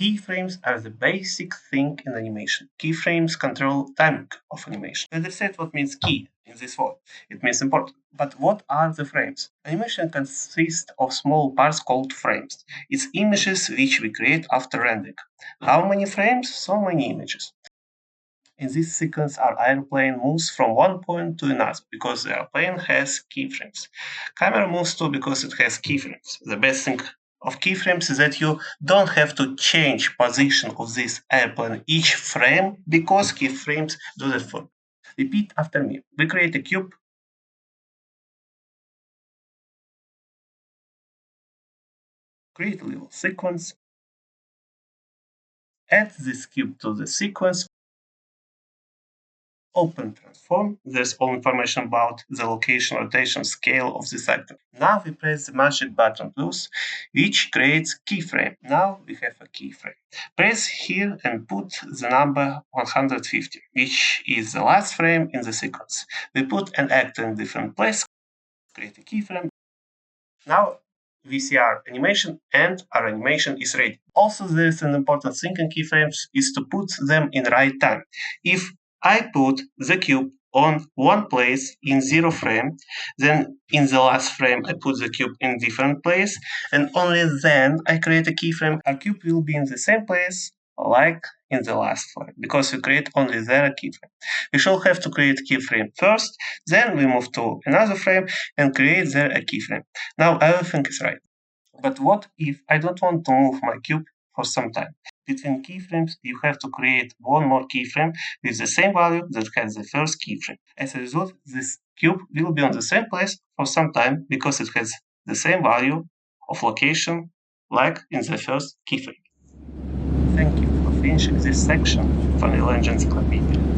Keyframes are the basic thing in animation. Keyframes control timing of animation. Let us say what means key in this word. It means important. But what are the frames? Animation consists of small parts called frames. It's images which we create after rendering. How many frames? So many images. In this sequence, our airplane moves from one point to another because the airplane has keyframes. Camera moves too because it has keyframes. The best thing of keyframes is that you don't have to change position of this airplane each frame because keyframes do that for you. Repeat after me. We create a cube. Create a little sequence. Add this cube to the sequence. Open transform. There's all information about the location, rotation, scale of this actor. Now we press the magic button plus, which creates keyframe. Now we have a keyframe. Press here and put the number 150, which is the last frame in the sequence. We put an actor in different place, create a keyframe. Now we see our animation and our animation is ready. Also, there's an important thing in keyframes is to put them in right time. If I put the cube on one place in 0 frame, then in the last frame I put the cube in different place, and only then I create a keyframe. Our cube will be in the same place like in the last frame, because we create only there a keyframe. We shall have to create keyframe first, then we move to another frame and create there a keyframe. Now everything is right. But what if I don't want to move my cube for some time? Between keyframes, you have to create one more keyframe with the same value that has the first keyframe. As a result, this cube will be on the same place for some time because it has the same value of location like in the first keyframe. Thank you for finishing this section from the Engine Encyclopedia.